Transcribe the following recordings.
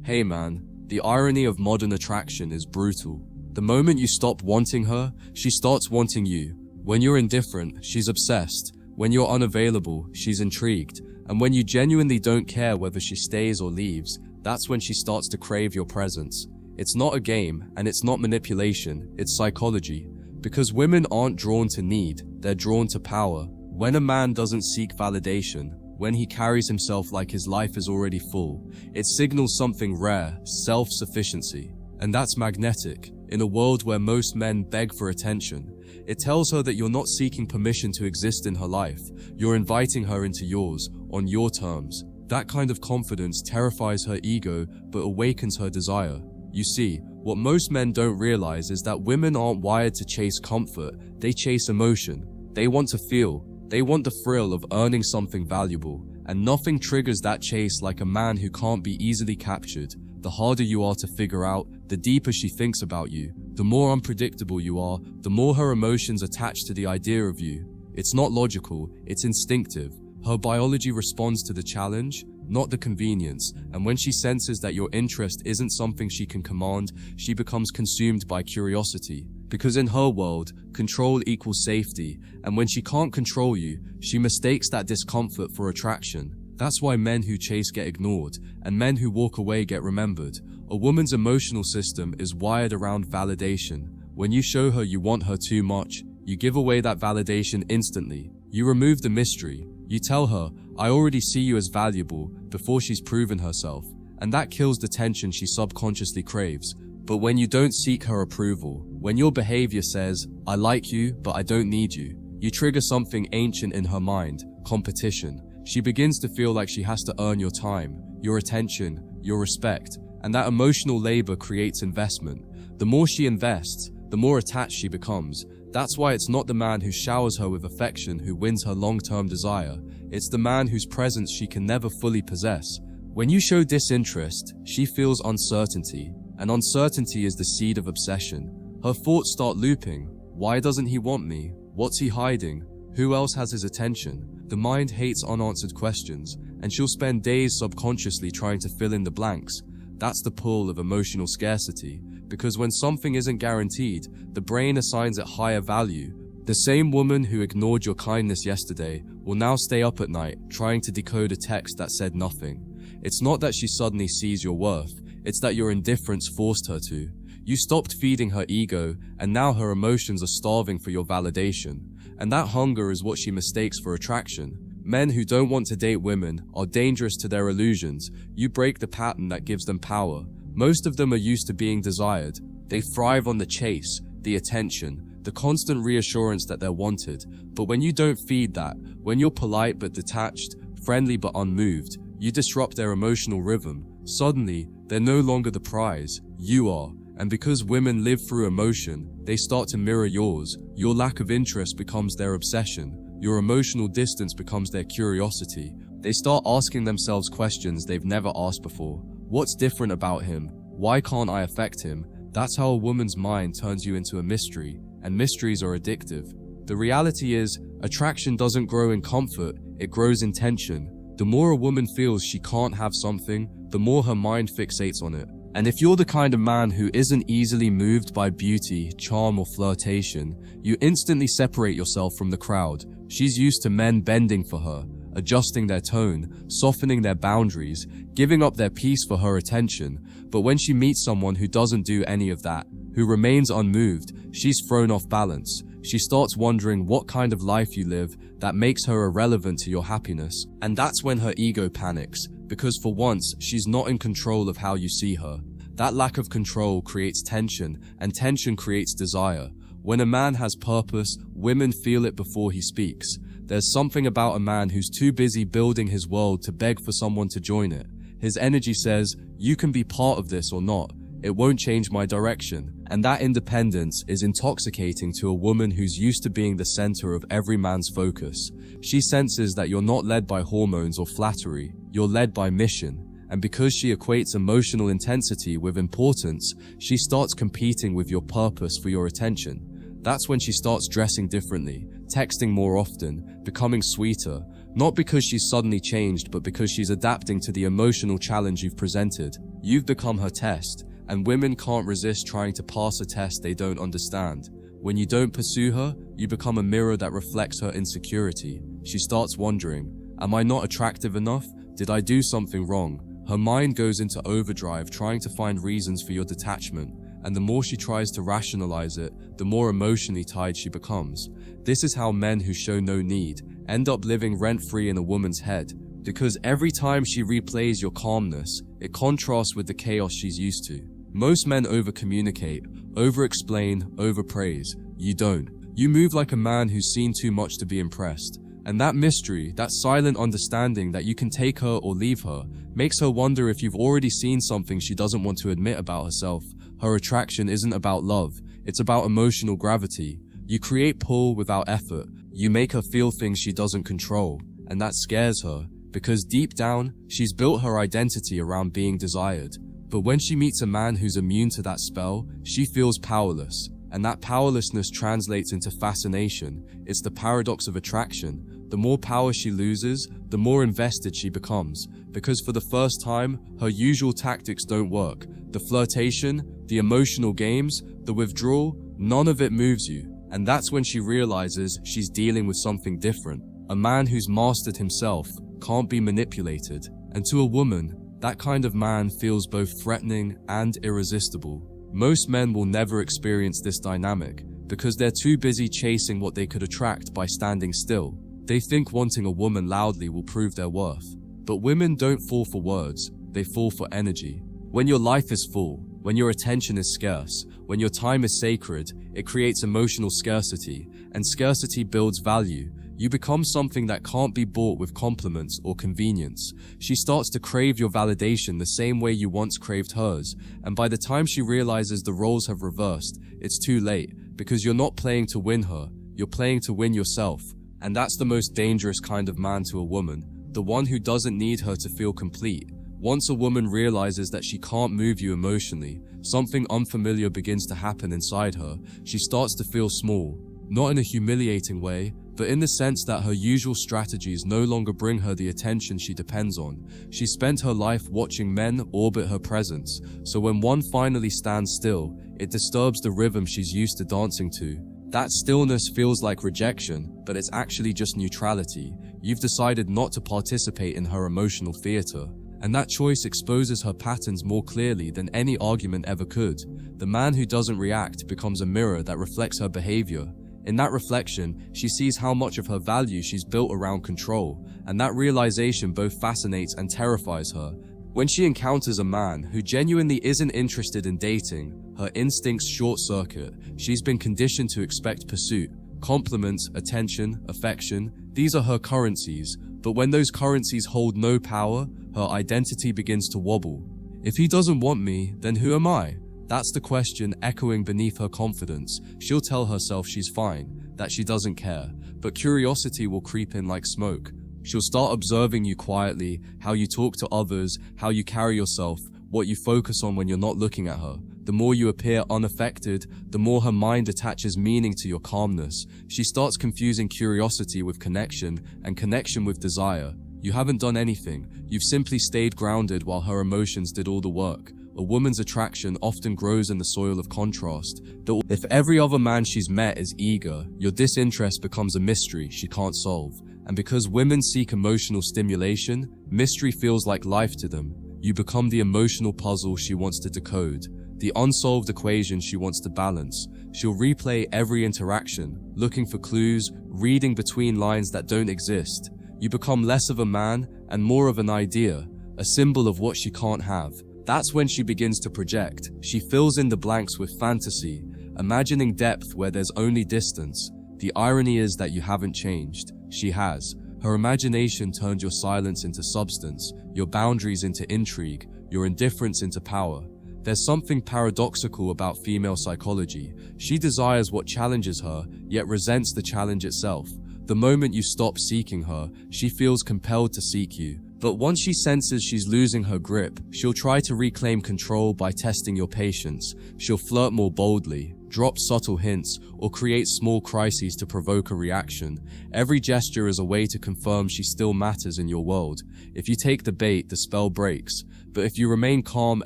Hey man, the irony of modern attraction is brutal. The moment you stop wanting her, she starts wanting you. When you're indifferent, she's obsessed. When you're unavailable, she's intrigued. And when you genuinely don't care whether she stays or leaves, that's when she starts to crave your presence. It's not a game, and it's not manipulation, it's psychology. Because women aren't drawn to need, they're drawn to power. When a man doesn't seek validation, when he carries himself like his life is already full, it signals something rare, self-sufficiency. And that's magnetic. In a world where most men beg for attention, it tells her that you're not seeking permission to exist in her life, you're inviting her into yours, on your terms. That kind of confidence terrifies her ego but awakens her desire. You see, what most men don't realize is that women aren't wired to chase comfort, they chase emotion. They want to feel. They want the thrill of earning something valuable, and nothing triggers that chase like a man who can't be easily captured. The harder you are to figure out, the deeper she thinks about you. The more unpredictable you are, the more her emotions attach to the idea of you. It's not logical, it's instinctive. Her biology responds to the challenge, not the convenience, and when she senses that your interest isn't something she can command, she becomes consumed by curiosity. Because in her world, control equals safety, and when she can't control you, she mistakes that discomfort for attraction. That's why men who chase get ignored, and men who walk away get remembered. A woman's emotional system is wired around validation. When you show her you want her too much, you give away that validation instantly. You remove the mystery. You tell her, I already see you as valuable, before she's proven herself. And that kills the tension she subconsciously craves. But when you don't seek her approval, when your behavior says, I like you, but I don't need you, you trigger something ancient in her mind, competition. She begins to feel like she has to earn your time, your attention, your respect, and that emotional labor creates investment. The more she invests, the more attached she becomes. That's why it's not the man who showers her with affection who wins her long-term desire. It's the man whose presence she can never fully possess. When you show disinterest, she feels uncertainty, and uncertainty is the seed of obsession. Her thoughts start looping. Why doesn't he want me? What's he hiding? Who else has his attention? The mind hates unanswered questions, and she'll spend days subconsciously trying to fill in the blanks. That's the pull of emotional scarcity, because when something isn't guaranteed, the brain assigns it higher value. The same woman who ignored your kindness yesterday will now stay up at night trying to decode a text that said nothing. It's not that she suddenly sees your worth, it's that your indifference forced her to. You stopped feeding her ego, and now her emotions are starving for your validation. And that hunger is what she mistakes for attraction. Men who don't want to date women are dangerous to their illusions. You break the pattern that gives them power. Most of them are used to being desired. They thrive on the chase, the attention, the constant reassurance that they're wanted. But when you don't feed that, when you're polite but detached, friendly but unmoved, you disrupt their emotional rhythm. Suddenly, they're no longer the prize, you are. And because women live through emotion, they start to mirror yours. Your lack of interest becomes their obsession. Your emotional distance becomes their curiosity. They start asking themselves questions they've never asked before. What's different about him? Why can't I affect him? That's how a woman's mind turns you into a mystery, and mysteries are addictive. The reality is, attraction doesn't grow in comfort, it grows in tension. The more a woman feels she can't have something, the more her mind fixates on it. And if you're the kind of man who isn't easily moved by beauty, charm, or flirtation, you instantly separate yourself from the crowd. She's used to men bending for her, adjusting their tone, softening their boundaries, giving up their peace for her attention. But when she meets someone who doesn't do any of that, who remains unmoved, she's thrown off balance. She starts wondering what kind of life you live that makes her irrelevant to your happiness. And that's when her ego panics, because for once, she's not in control of how you see her. That lack of control creates tension, and tension creates desire. When a man has purpose, women feel it before he speaks. There's something about a man who's too busy building his world to beg for someone to join it. His energy says, you can be part of this or not. It won't change my direction. And that independence is intoxicating to a woman who's used to being the center of every man's focus. She senses that you're not led by hormones or flattery, you're led by mission. And because she equates emotional intensity with importance, she starts competing with your purpose for your attention. That's when she starts dressing differently, texting more often, becoming sweeter, not because she's suddenly changed, but because she's adapting to the emotional challenge you've presented. You've become her test, and women can't resist trying to pass a test they don't understand. When you don't pursue her, you become a mirror that reflects her insecurity. She starts wondering, am I not attractive enough? Did I do something wrong? Her mind goes into overdrive trying to find reasons for your detachment, and the more she tries to rationalize it, the more emotionally tied she becomes. This is how men who show no need end up living rent-free in a woman's head, because every time she replays your calmness, it contrasts with the chaos she's used to. Most men over-communicate, over-explain, over-praise. You don't. You move like a man who's seen too much to be impressed. And that mystery, that silent understanding that you can take her or leave her, makes her wonder if you've already seen something she doesn't want to admit about herself. Her attraction isn't about love, it's about emotional gravity. You create pull without effort. You make her feel things she doesn't control. And that scares her, because deep down, she's built her identity around being desired. But when she meets a man who's immune to that spell, she feels powerless. And that powerlessness translates into fascination. It's the paradox of attraction. The more power she loses, the more invested she becomes. Because for the first time, her usual tactics don't work. The flirtation, the emotional games, the withdrawal, none of it moves you. And that's when she realizes she's dealing with something different. A man who's mastered himself can't be manipulated. And to a woman, that kind of man feels both threatening and irresistible. Most men will never experience this dynamic because they're too busy chasing what they could attract by standing still. They think wanting a woman loudly will prove their worth. But women don't fall for words, they fall for energy. When your life is full, when your attention is scarce, when your time is sacred, it creates emotional scarcity, and scarcity builds value. You become something that can't be bought with compliments or convenience. She starts to crave your validation the same way you once craved hers, and by the time she realizes the roles have reversed, it's too late, because you're not playing to win her, you're playing to win yourself. And that's the most dangerous kind of man to a woman, the one who doesn't need her to feel complete. Once a woman realizes that she can't move you emotionally, something unfamiliar begins to happen inside her. She starts to feel small, not in a humiliating way, but in the sense that her usual strategies no longer bring her the attention she depends on. She spent her life watching men orbit her presence, so when one finally stands still, it disturbs the rhythm she's used to dancing to. That stillness feels like rejection, but it's actually just neutrality. You've decided not to participate in her emotional theater, and that choice exposes her patterns more clearly than any argument ever could. The man who doesn't react becomes a mirror that reflects her behavior. In that reflection, she sees how much of her value she's built around control, and that realization both fascinates and terrifies her. When she encounters a man who genuinely isn't interested in dating, her instincts short-circuit. She's been conditioned to expect pursuit, compliments, attention, affection. These are her currencies, but when those currencies hold no power, her identity begins to wobble. If he doesn't want me, then who am I? That's the question echoing beneath her confidence. She'll tell herself she's fine, that she doesn't care, but curiosity will creep in like smoke. She'll start observing you quietly, how you talk to others, how you carry yourself, what you focus on when you're not looking at her. The more you appear unaffected, the more her mind attaches meaning to your calmness. She starts confusing curiosity with connection, and connection with desire. You haven't done anything, you've simply stayed grounded while her emotions did all the work. A woman's attraction often grows in the soil of contrast. If every other man she's met is eager, your disinterest becomes a mystery she can't solve. And because women seek emotional stimulation, mystery feels like life to them. You become the emotional puzzle she wants to decode, the unsolved equation she wants to balance. She'll replay every interaction, looking for clues, reading between lines that don't exist. You become less of a man and more of an idea, a symbol of what she can't have. That's when she begins to project. She fills in the blanks with fantasy, imagining depth where there's only distance. The irony is that you haven't changed. She has. Her imagination turned your silence into substance, your boundaries into intrigue, your indifference into power. There's something paradoxical about female psychology. She desires what challenges her, yet resents the challenge itself. The moment you stop seeking her, she feels compelled to seek you. But once she senses she's losing her grip, she'll try to reclaim control by testing your patience. She'll flirt more boldly, drop subtle hints, or create small crises to provoke a reaction. Every gesture is a way to confirm she still matters in your world. If you take the bait, the spell breaks. But if you remain calm,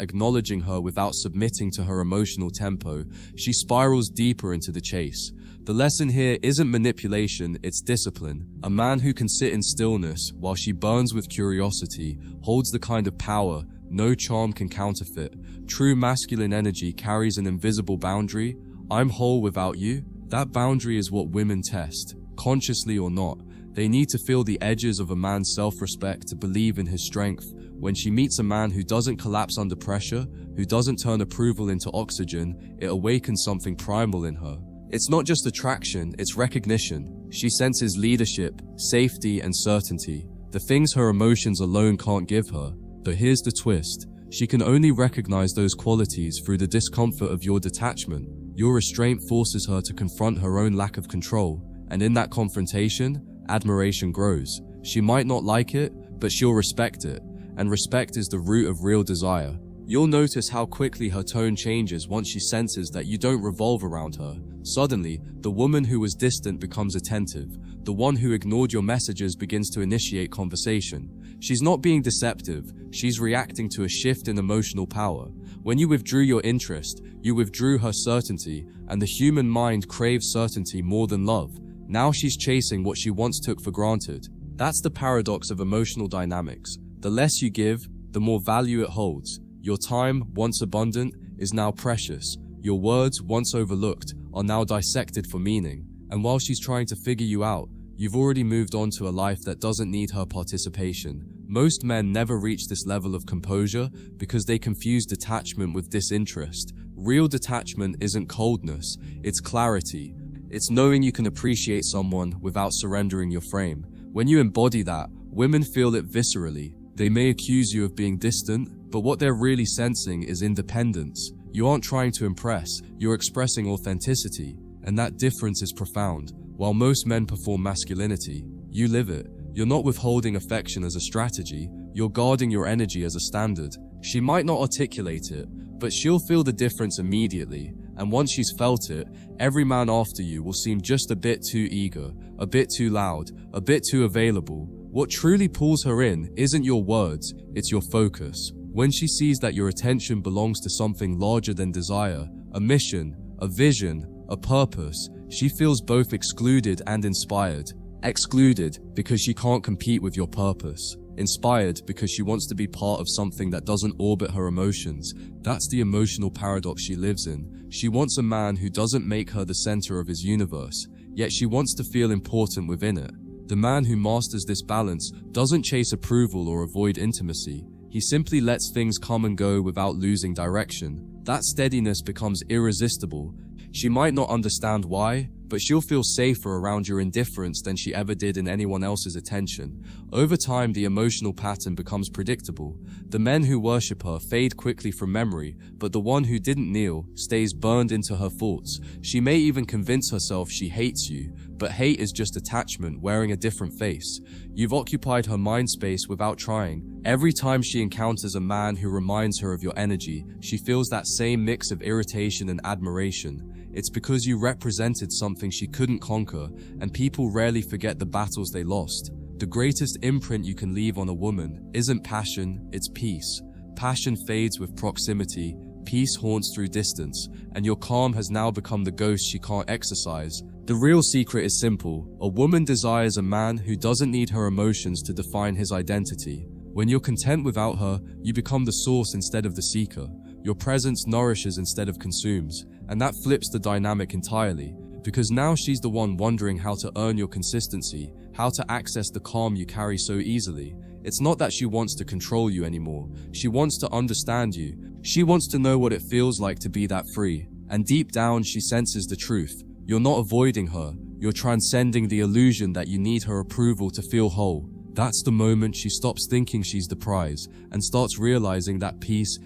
acknowledging her without submitting to her emotional tempo, she spirals deeper into the chase. The lesson here isn't manipulation, it's discipline. A man who can sit in stillness while she burns with curiosity holds the kind of power no charm can counterfeit. True masculine energy carries an invisible boundary. I'm whole without you. That boundary is what women test, consciously or not. They need to feel the edges of a man's self-respect to believe in his strength. When she meets a man who doesn't collapse under pressure, who doesn't turn approval into oxygen, it awakens something primal in her. It's not just attraction, it's recognition. She senses leadership, safety, and certainty, the things her emotions alone can't give her. But here's the twist. She can only recognize those qualities through the discomfort of your detachment. Your restraint forces her to confront her own lack of control, and in that confrontation, admiration grows. She might not like it, but she'll respect it, and respect is the root of real desire. You'll notice how quickly her tone changes once she senses that you don't revolve around her. Suddenly, the woman who was distant becomes attentive. The one who ignored your messages begins to initiate conversation. She's not being deceptive, she's reacting to a shift in emotional power. When you withdrew your interest, you withdrew her certainty, and the human mind craves certainty more than love. Now she's chasing what she once took for granted. That's the paradox of emotional dynamics. The less you give, the more value it holds. Your time, once abundant, is now precious. Your words, once overlooked, are now dissected for meaning. And while she's trying to figure you out, you've already moved on to a life that doesn't need her participation. Most men never reach this level of composure because they confuse detachment with disinterest. Real detachment isn't coldness, it's clarity. It's knowing you can appreciate someone without surrendering your frame. When you embody that, women feel it viscerally. They may accuse you of being distant, but what they're really sensing is independence. You aren't trying to impress, you're expressing authenticity, and that difference is profound. While most men perform masculinity, you live it. You're not withholding affection as a strategy, you're guarding your energy as a standard. She might not articulate it, but she'll feel the difference immediately, and once she's felt it, every man after you will seem just a bit too eager, a bit too loud, a bit too available. What truly pulls her in isn't your words, it's your focus. When she sees that your attention belongs to something larger than desire, a mission, a vision, a purpose, she feels both excluded and inspired. Excluded because she can't compete with your purpose. Inspired because she wants to be part of something that doesn't orbit her emotions. That's the emotional paradox she lives in. She wants a man who doesn't make her the center of his universe, yet she wants to feel important within it. The man who masters this balance doesn't chase approval or avoid intimacy. He simply lets things come and go without losing direction. That steadiness becomes irresistible. She might not understand why, but she'll feel safer around your indifference than she ever did in anyone else's attention. Over time, the emotional pattern becomes predictable. The men who worship her fade quickly from memory, but the one who didn't kneel stays burned into her thoughts. She may even convince herself she hates you, but hate is just attachment wearing a different face. You've occupied her mind space without trying. Every time she encounters a man who reminds her of your energy, she feels that same mix of irritation and admiration. It's because you represented something she couldn't conquer, and people rarely forget the battles they lost. The greatest imprint you can leave on a woman isn't passion, it's peace. Passion fades with proximity, peace haunts through distance, and your calm has now become the ghost she can't exercise. The real secret is simple. A woman desires a man who doesn't need her emotions to define his identity. When you're content without her, you become the source instead of the seeker. Your presence nourishes instead of consumes, and that flips the dynamic entirely, because now she's the one wondering how to earn your consistency, how to access the calm you carry so easily. It's not that she wants to control you anymore, she wants to understand you. She wants to know what it feels like to be that free, and deep down she senses the truth. You're not avoiding her, you're transcending the illusion that you need her approval to feel whole. That's the moment she stops thinking she's the prize, and starts realizing that peace.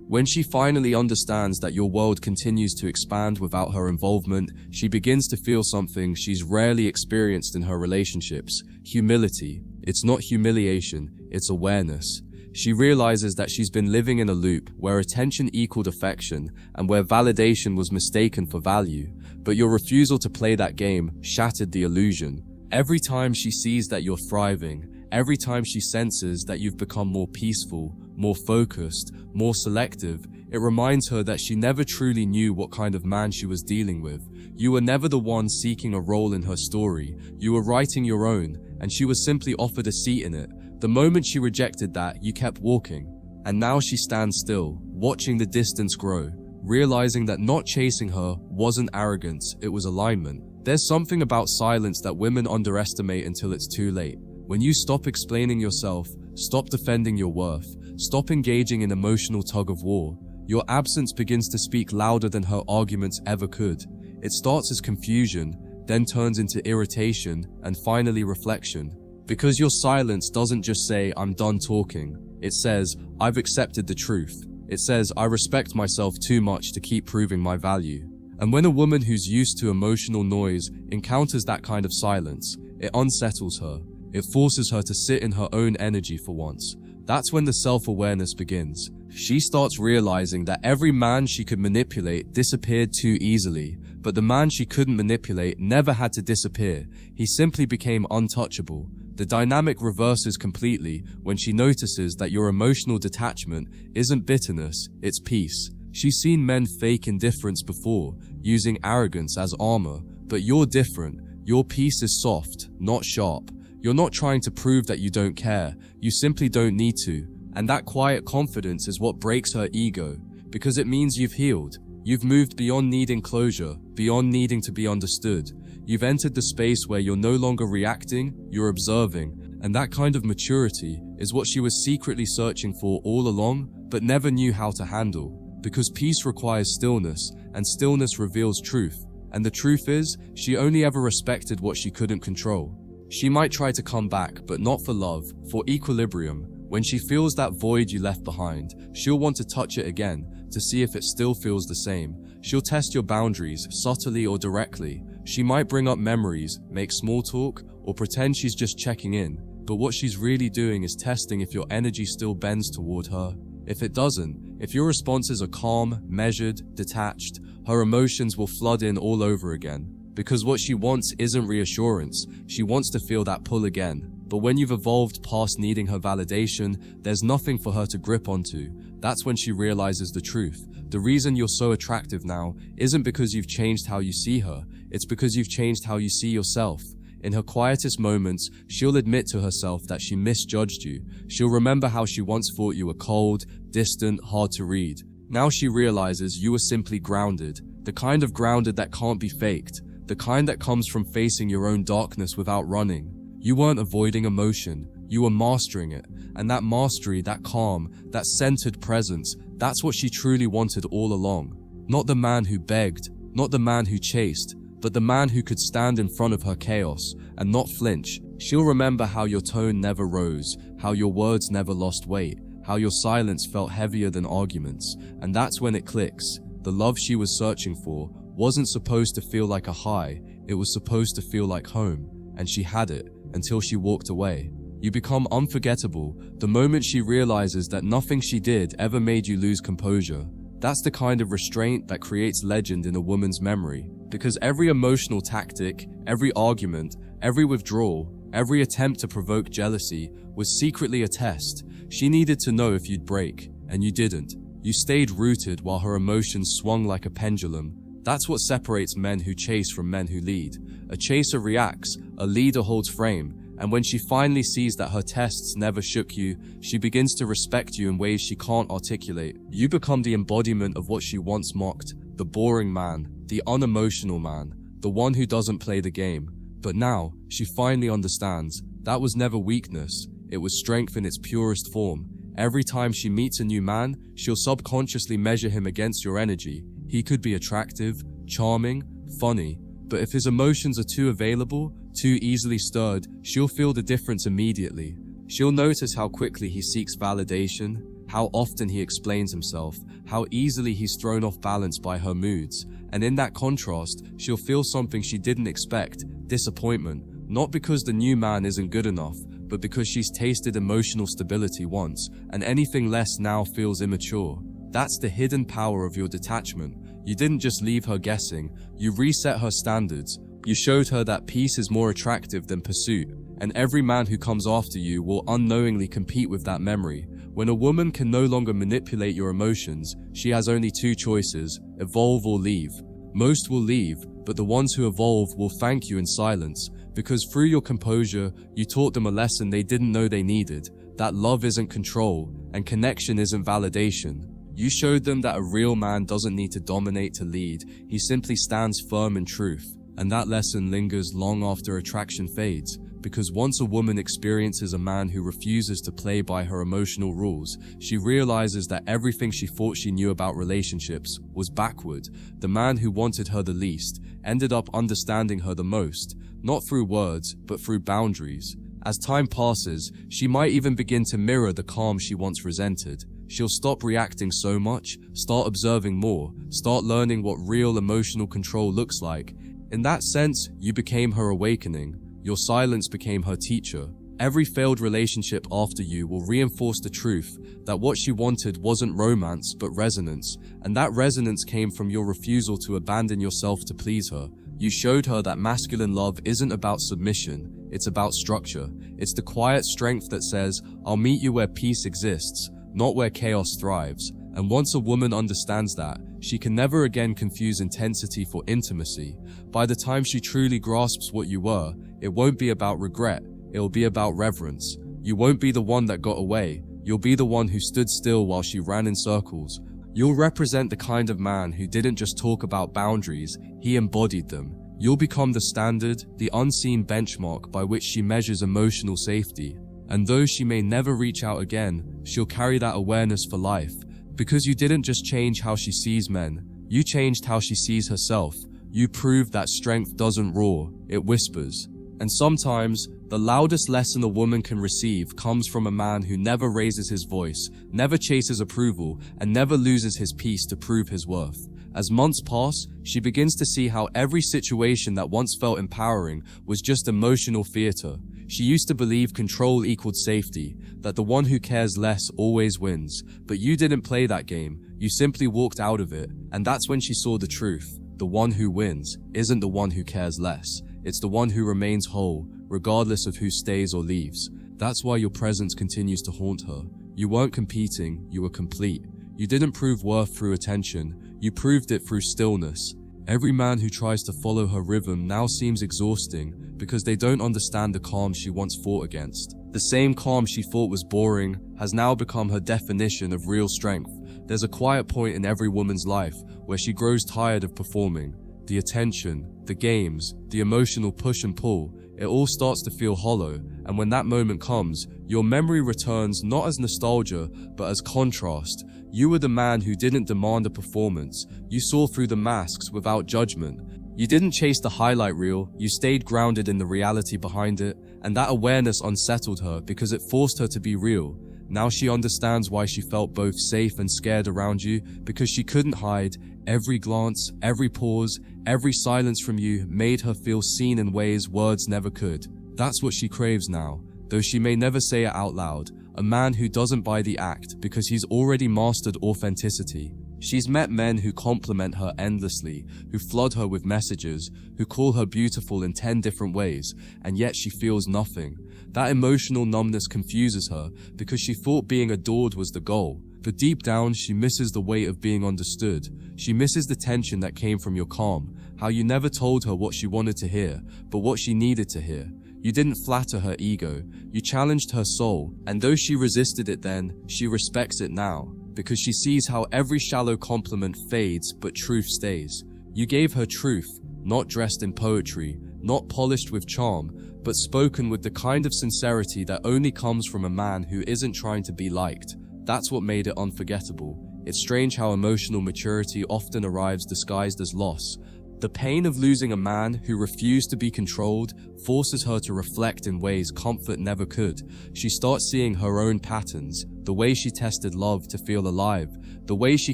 When she finally understands that your world continues to expand without her involvement, she begins to feel something she's rarely experienced in her relationships: humility. It's not humiliation, it's awareness. She realizes that she's been living in a loop where attention equaled affection and where validation was mistaken for value. But your refusal to play that game shattered the illusion. Every time she sees that you're thriving, every time she senses that you've become more peaceful, more focused, more selective, it reminds her that she never truly knew what kind of man she was dealing with. You were never the one seeking a role in her story. You were writing your own, and she was simply offered a seat in it. The moment she rejected that, you kept walking. And now she stands still, watching the distance grow, realizing that not chasing her wasn't arrogance, it was alignment. There's something about silence that women underestimate until it's too late. When you stop explaining yourself, stop defending your worth, stop engaging in emotional tug-of-war, your absence begins to speak louder than her arguments ever could. It starts as confusion, then turns into irritation, and finally reflection. Because your silence doesn't just say, "I'm done talking." It says, "I've accepted the truth." It says, "I respect myself too much to keep proving my value." And when a woman who's used to emotional noise encounters that kind of silence, it unsettles her. It forces her to sit in her own energy for once. That's when the self-awareness begins. She starts realizing that every man she could manipulate disappeared too easily, but the man she couldn't manipulate never had to disappear. He simply became untouchable. The dynamic reverses completely when she notices that your emotional detachment isn't bitterness, it's peace. She's seen men fake indifference before, using arrogance as armor, but you're different. Your peace is soft, not sharp. You're not trying to prove that you don't care, you simply don't need to. And that quiet confidence is what breaks her ego, because it means you've healed. You've moved beyond needing closure, beyond needing to be understood. You've entered the space where you're no longer reacting, you're observing. And that kind of maturity is what she was secretly searching for all along, but never knew how to handle. Because peace requires stillness, and stillness reveals truth. And the truth is, she only ever respected what she couldn't control. She might try to come back, but not for love, for equilibrium. When she feels that void you left behind, she'll want to touch it again, to see if it still feels the same. She'll test your boundaries, subtly or directly. She might bring up memories, make small talk, or pretend she's just checking in. But what she's really doing is testing if your energy still bends toward her. If it doesn't, if your responses are calm, measured, detached, her emotions will flood in all over again. Because what she wants isn't reassurance, she wants to feel that pull again. But when you've evolved past needing her validation, there's nothing for her to grip onto. That's when she realizes the truth. The reason you're so attractive now isn't because you've changed how you see her, it's because you've changed how you see yourself. In her quietest moments, she'll admit to herself that she misjudged you. She'll remember how she once thought you were cold, distant, hard to read. Now she realizes you were simply grounded, the kind of grounded that can't be faked, the kind that comes from facing your own darkness without running. You weren't avoiding emotion, you were mastering it. And that mastery, that calm, that centered presence, that's what she truly wanted all along. Not the man who begged, not the man who chased, but the man who could stand in front of her chaos and not flinch. She'll remember how your tone never rose, how your words never lost weight, how your silence felt heavier than arguments. And that's when it clicks. The love she was searching for wasn't supposed to feel like a high, it was supposed to feel like home. And she had it, until she walked away. You become unforgettable the moment she realizes that nothing she did ever made you lose composure. That's the kind of restraint that creates legend in a woman's memory. Because every emotional tactic, every argument, every withdrawal, every attempt to provoke jealousy was secretly a test. She needed to know if you'd break, and you didn't. You stayed rooted while her emotions swung like a pendulum. That's what separates men who chase from men who lead. A chaser reacts, a leader holds frame, and when she finally sees that her tests never shook you, she begins to respect you in ways she can't articulate. You become the embodiment of what she once mocked, the boring man, the unemotional man, the one who doesn't play the game. But now, she finally understands, that was never weakness, it was strength in its purest form. Every time she meets a new man, she'll subconsciously measure him against your energy. He could be attractive, charming, funny, but if his emotions are too available, too easily stirred, she'll feel the difference immediately. She'll notice how quickly he seeks validation, how often he explains himself, how easily he's thrown off balance by her moods. And in that contrast, she'll feel something she didn't expect, disappointment, not because the new man isn't good enough, but because she's tasted emotional stability once, and anything less now feels immature. That's the hidden power of your detachment. You didn't just leave her guessing, you reset her standards. You showed her that peace is more attractive than pursuit, and every man who comes after you will unknowingly compete with that memory. When a woman can no longer manipulate your emotions, she has only two choices: evolve or leave. Most will leave, but the ones who evolve will thank you in silence, because through your composure, you taught them a lesson they didn't know they needed, that love isn't control, and connection isn't validation. You showed them that a real man doesn't need to dominate to lead, he simply stands firm in truth. And that lesson lingers long after attraction fades, because once a woman experiences a man who refuses to play by her emotional rules, she realizes that everything she thought she knew about relationships was backward. The man who wanted her the least ended up understanding her the most, not through words, but through boundaries. As time passes, she might even begin to mirror the calm she once resented. She'll stop reacting so much, start observing more, start learning what real emotional control looks like. In that sense, you became her awakening. Your silence became her teacher. Every failed relationship after you will reinforce the truth that what she wanted wasn't romance but resonance, and that resonance came from your refusal to abandon yourself to please her. You showed her that masculine love isn't about submission, it's about structure. It's the quiet strength that says, I'll meet you where peace exists, not where chaos thrives. And once a woman understands that, she can never again confuse intensity for intimacy. By the time she truly grasps what you were, it won't be about regret, it'll be about reverence. You won't be the one that got away, you'll be the one who stood still while she ran in circles. You'll represent the kind of man who didn't just talk about boundaries, he embodied them. You'll become the standard, the unseen benchmark by which she measures emotional safety. And though she may never reach out again, she'll carry that awareness for life. Because you didn't just change how she sees men, you changed how she sees herself. You proved that strength doesn't roar, it whispers. And sometimes, the loudest lesson a woman can receive comes from a man who never raises his voice, never chases approval, and never loses his peace to prove his worth. As months pass, she begins to see how every situation that once felt empowering was just emotional theater. She used to believe control equaled safety, that the one who cares less always wins. But you didn't play that game, you simply walked out of it. And that's when she saw the truth. The one who wins isn't the one who cares less. It's the one who remains whole, regardless of who stays or leaves. That's why your presence continues to haunt her. You weren't competing, you were complete. You didn't prove worth through attention, you proved it through stillness. Every man who tries to follow her rhythm now seems exhausting because they don't understand the calm she once fought against. The same calm she thought was boring has now become her definition of real strength. There's a quiet point in every woman's life where she grows tired of performing. The attention, the games, the emotional push and pull, it all starts to feel hollow, and when that moment comes, your memory returns not as nostalgia, but as contrast. You were the man who didn't demand a performance. You saw through the masks without judgment. You didn't chase the highlight reel, you stayed grounded in the reality behind it, and that awareness unsettled her because it forced her to be real. Now she understands why she felt both safe and scared around you, because she couldn't hide. Every glance, every pause, every silence from you made her feel seen in ways words never could. That's what she craves now, though she may never say it out loud. A man who doesn't buy the act because he's already mastered authenticity. She's met men who compliment her endlessly, who flood her with messages, who call her beautiful in 10 different ways, and yet she feels nothing. That emotional numbness confuses her because she thought being adored was the goal. But deep down, she misses the weight of being understood. She misses the tension that came from your calm, how you never told her what she wanted to hear, but what she needed to hear. You didn't flatter her ego, you challenged her soul, and though she resisted it then, she respects it now, because she sees how every shallow compliment fades but truth stays. You gave her truth, not dressed in poetry, not polished with charm, but spoken with the kind of sincerity that only comes from a man who isn't trying to be liked. That's what made it unforgettable. It's strange how emotional maturity often arrives disguised as loss. The pain of losing a man who refused to be controlled forces her to reflect in ways comfort never could. She starts seeing her own patterns, the way she tested love to feel alive, the way she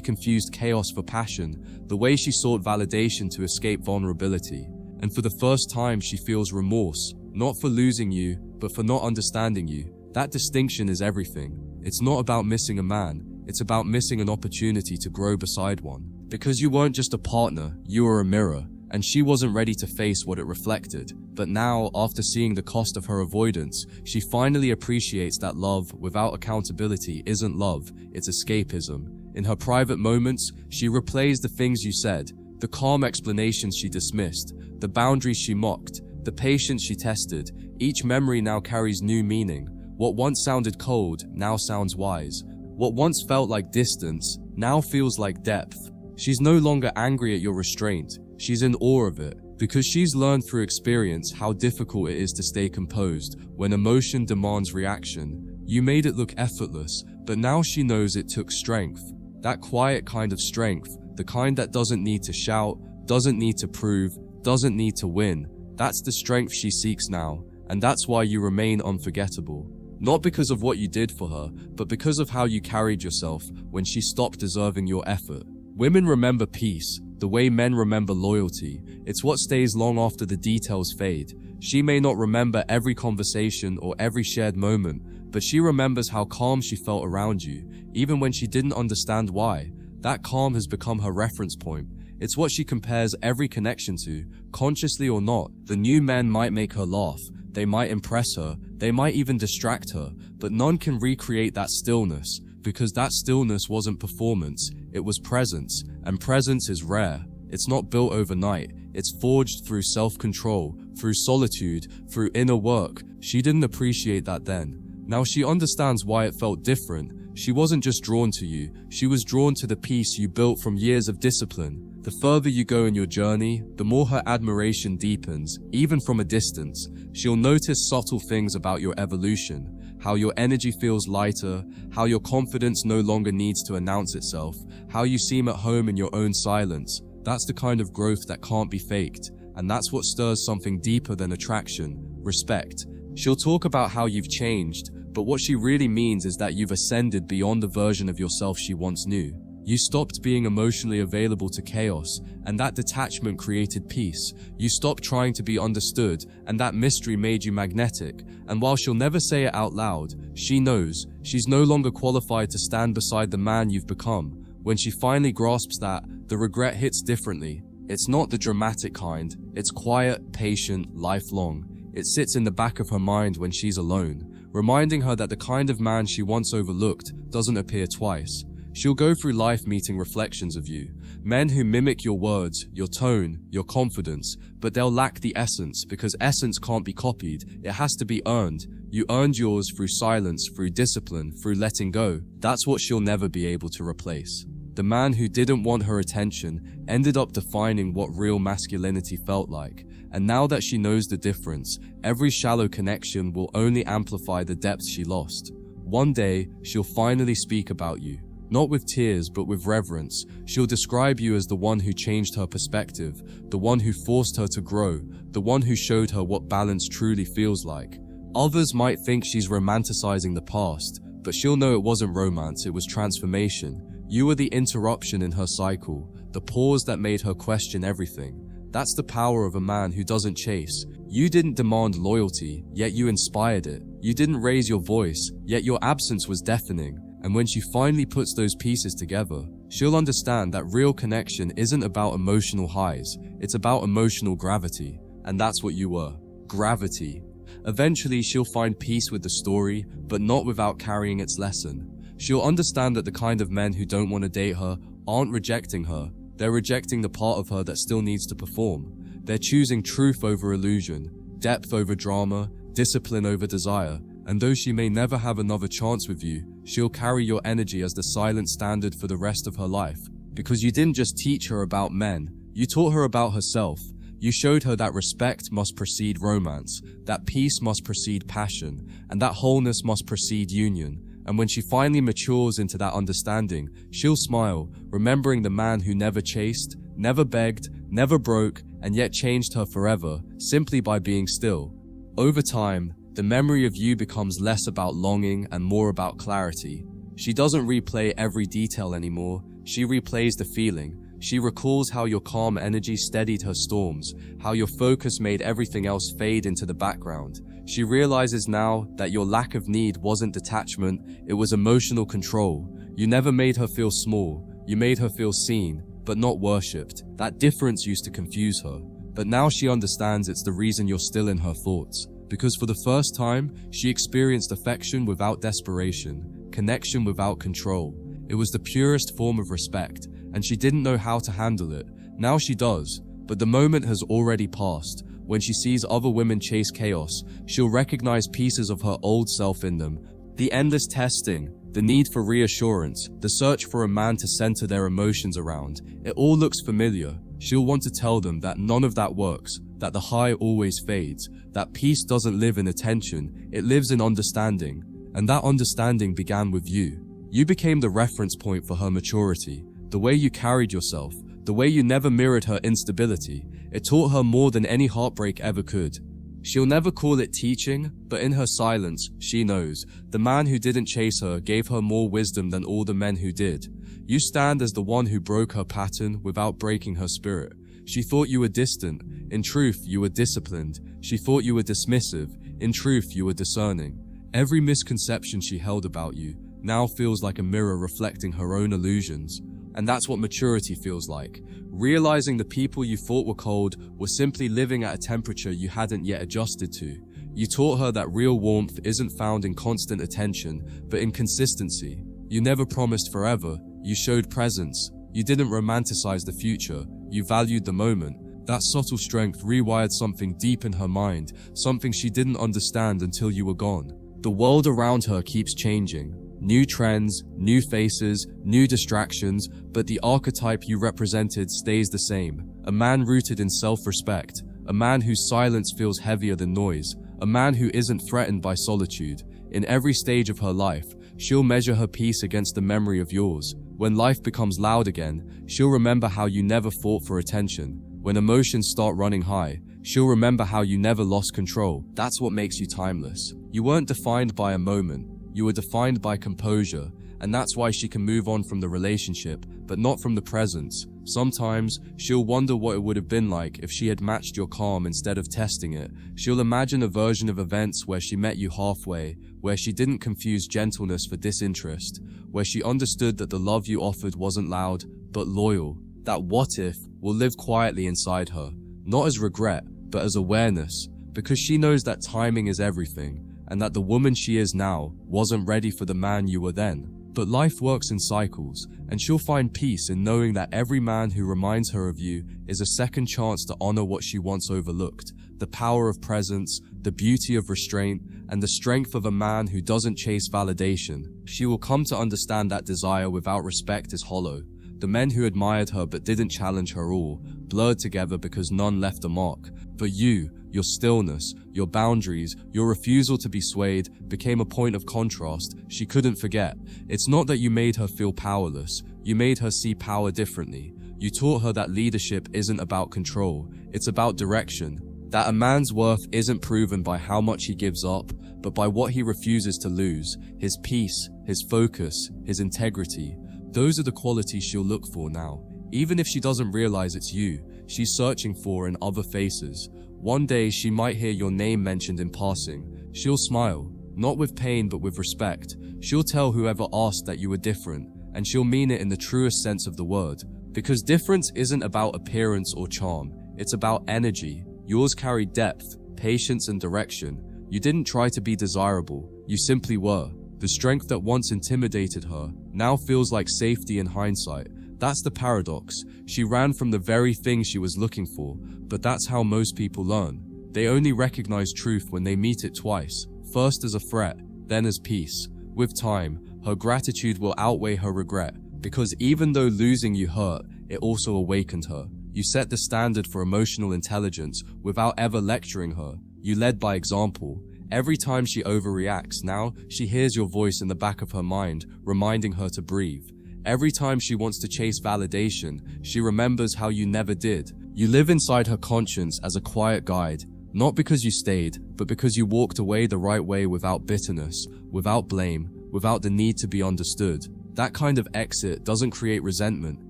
confused chaos for passion, the way she sought validation to escape vulnerability. And for the first time, she feels remorse, not for losing you, but for not understanding you. That distinction is everything. It's not about missing a man, it's about missing an opportunity to grow beside one. Because you weren't just a partner, you were a mirror, and she wasn't ready to face what it reflected. But now, after seeing the cost of her avoidance, she finally appreciates that love without accountability isn't love, it's escapism. In her private moments, she replays the things you said, the calm explanations she dismissed, the boundaries she mocked, the patience she tested. Each memory now carries new meaning. What once sounded cold now sounds wise. What once felt like distance now feels like depth. She's no longer angry at your restraint. She's in awe of it, because she's learned through experience how difficult it is to stay composed when emotion demands reaction. You made it look effortless, but now she knows it took strength. That quiet kind of strength, the kind that doesn't need to shout, doesn't need to prove, doesn't need to win. That's the strength she seeks now, and that's why you remain unforgettable. Not because of what you did for her, but because of how you carried yourself when she stopped deserving your effort. Women remember peace, the way men remember loyalty. It's what stays long after the details fade. She may not remember every conversation or every shared moment, but she remembers how calm she felt around you, even when she didn't understand why. That calm has become her reference point. It's what she compares every connection to, consciously or not. The new men might make her laugh, they might impress her, they might even distract her, but none can recreate that stillness, because that stillness wasn't performance, it was presence, and presence is rare. It's not built overnight, it's forged through self-control, through solitude, through inner work. She didn't appreciate that then. Now she understands why it felt different. She wasn't just drawn to you, she was drawn to the peace you built from years of discipline. The further you go in your journey, the more her admiration deepens, even from a distance. She'll notice subtle things about your evolution, how your energy feels lighter, how your confidence no longer needs to announce itself, how you seem at home in your own silence. That's the kind of growth that can't be faked, and that's what stirs something deeper than attraction, respect. She'll talk about how you've changed, but what she really means is that you've ascended beyond the version of yourself she once knew. You stopped being emotionally available to chaos, and that detachment created peace. You stopped trying to be understood, and that mystery made you magnetic. And while she'll never say it out loud, she knows she's no longer qualified to stand beside the man you've become. When she finally grasps that, the regret hits differently. It's not the dramatic kind, it's quiet, patient, lifelong. It sits in the back of her mind when she's alone, reminding her that the kind of man she once overlooked doesn't appear twice. She'll go through life meeting reflections of you, men who mimic your words, your tone, your confidence, but they'll lack the essence, because essence can't be copied, it has to be earned. You earned yours through silence, through discipline, through letting go. That's what she'll never be able to replace. The man who didn't want her attention ended up defining what real masculinity felt like, and now that she knows the difference, every shallow connection will only amplify the depth she lost. One day, she'll finally speak about you. Not with tears, but with reverence. She'll describe you as the one who changed her perspective, the one who forced her to grow, the one who showed her what balance truly feels like. Others might think she's romanticizing the past, but she'll know it wasn't romance, it was transformation. You were the interruption in her cycle, the pause that made her question everything. That's the power of a man who doesn't chase. You didn't demand loyalty, yet you inspired it. You didn't raise your voice, yet your absence was deafening. And when she finally puts those pieces together, she'll understand that real connection isn't about emotional highs, it's about emotional gravity. And that's what you were. Gravity. Eventually, she'll find peace with the story, but not without carrying its lesson. She'll understand that the kind of men who don't want to date her aren't rejecting her, they're rejecting the part of her that still needs to perform. They're choosing truth over illusion, depth over drama, discipline over desire. And though she may never have another chance with you, she'll carry your energy as the silent standard for the rest of her life. Because you didn't just teach her about men, you taught her about herself. You showed her that respect must precede romance, that peace must precede passion, and that wholeness must precede union. And when she finally matures into that understanding, she'll smile, remembering the man who never chased, never begged, never broke, and yet changed her forever, simply by being still. Over time, the memory of you becomes less about longing and more about clarity. She doesn't replay every detail anymore, she replays the feeling. She recalls how your calm energy steadied her storms, how your focus made everything else fade into the background. She realizes now that your lack of need wasn't detachment, it was emotional control. You never made her feel small, you made her feel seen, but not worshipped. That difference used to confuse her, but now she understands it's the reason you're still in her thoughts. Because for the first time, she experienced affection without desperation, connection without control. It was the purest form of respect, and she didn't know how to handle it. Now she does, but the moment has already passed. When she sees other women chase chaos, she'll recognize pieces of her old self in them. The endless testing, the need for reassurance, the search for a man to center their emotions around. It all looks familiar. She'll want to tell them that none of that works, that the high always fades, that peace doesn't live in attention, it lives in understanding. And that understanding began with you. You became the reference point for her maturity, the way you carried yourself, the way you never mirrored her instability. It taught her more than any heartbreak ever could. She'll never call it teaching, but in her silence, she knows. The man who didn't chase her gave her more wisdom than all the men who did. You stand as the one who broke her pattern without breaking her spirit. She thought you were distant. In truth, you were disciplined. She thought you were dismissive. In truth, you were discerning. Every misconception she held about you now feels like a mirror reflecting her own illusions. And that's what maturity feels like. Realizing the people you thought were cold were simply living at a temperature you hadn't yet adjusted to. You taught her that real warmth isn't found in constant attention, but in consistency. You never promised forever. You showed presence. You didn't romanticize the future. You valued the moment. That subtle strength rewired something deep in her mind, something she didn't understand until you were gone. The world around her keeps changing. New trends, new faces, new distractions, but the archetype you represented stays the same. A man rooted in self-respect, a man whose silence feels heavier than noise, a man who isn't threatened by solitude. In every stage of her life, she'll measure her peace against the memory of yours. When life becomes loud again, she'll remember how you never fought for attention. When emotions start running high, she'll remember how you never lost control. That's what makes you timeless. You weren't defined by a moment. You were defined by composure, and that's why she can move on from the relationship, but not from the presence. Sometimes, she'll wonder what it would have been like if she had matched your calm instead of testing it. She'll imagine a version of events where she met you halfway, where she didn't confuse gentleness for disinterest, where she understood that the love you offered wasn't loud, but loyal. That what if will live quietly inside her, not as regret, but as awareness, because she knows that timing is everything, and that the woman she is now wasn't ready for the man you were then. But life works in cycles, and she'll find peace in knowing that every man who reminds her of you is a second chance to honor what she once overlooked. The power of presence, the beauty of restraint, and the strength of a man who doesn't chase validation. She will come to understand that desire without respect is hollow. The men who admired her but didn't challenge her all, blurred together because none left a mark. But you, your stillness, your boundaries, your refusal to be swayed, became a point of contrast she couldn't forget. It's not that you made her feel powerless, you made her see power differently. You taught her that leadership isn't about control, it's about direction. That a man's worth isn't proven by how much he gives up, but by what he refuses to lose, his peace, his focus, his integrity. Those are the qualities she'll look for now. Even if she doesn't realize it's you, she's searching for in other faces. One day she might hear your name mentioned in passing. She'll smile, not with pain but with respect. She'll tell whoever asked that you were different, and she'll mean it in the truest sense of the word. Because difference isn't about appearance or charm, it's about energy. Yours carried depth, patience and direction. You didn't try to be desirable, you simply were. The strength that once intimidated her now feels like safety in hindsight. That's the paradox. She ran from the very thing she was looking for, but that's how most people learn. They only recognize truth when they meet it twice, first as a threat, then as peace. With time, her gratitude will outweigh her regret, because even though losing you hurt, it also awakened her. You set the standard for emotional intelligence without ever lecturing her. You led by example. Every time she overreacts now, she hears your voice in the back of her mind, reminding her to breathe. Every time she wants to chase validation, she remembers how you never did. You live inside her conscience as a quiet guide, not because you stayed, but because you walked away the right way without bitterness, without blame, without the need to be understood. That kind of exit doesn't create resentment,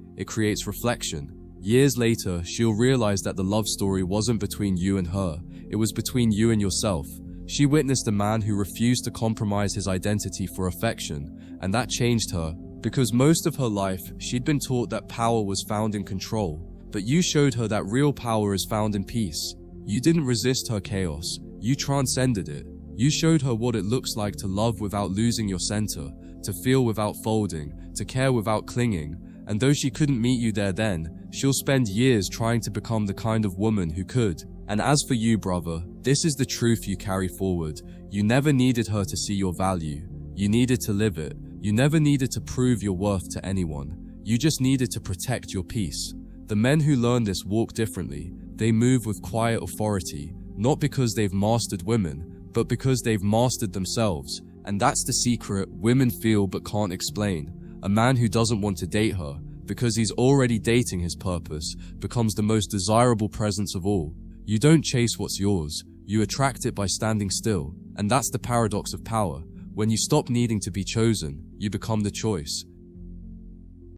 it creates reflection. Years later, she'll realize that the love story wasn't between you and her, it was between you and yourself. She witnessed a man who refused to compromise his identity for affection, and that changed her, because most of her life she'd been taught that power was found in control. But you showed her that real power is found in peace. You didn't resist her chaos, you transcended it. You showed her what it looks like to love without losing your center, to feel without folding, to care without clinging. And though she couldn't meet you there then, she'll spend years trying to become the kind of woman who could. And as for you, brother, this is the truth you carry forward. You never needed her to see your value. You needed to live it. You never needed to prove your worth to anyone. You just needed to protect your peace. The men who learn this walk differently. They move with quiet authority, not because they've mastered women, but because they've mastered themselves. And that's the secret women feel but can't explain. A man who doesn't want to date her, because he's already dating his purpose, becomes the most desirable presence of all. You don't chase what's yours, you attract it by standing still. And that's the paradox of power. When you stop needing to be chosen, you become the choice.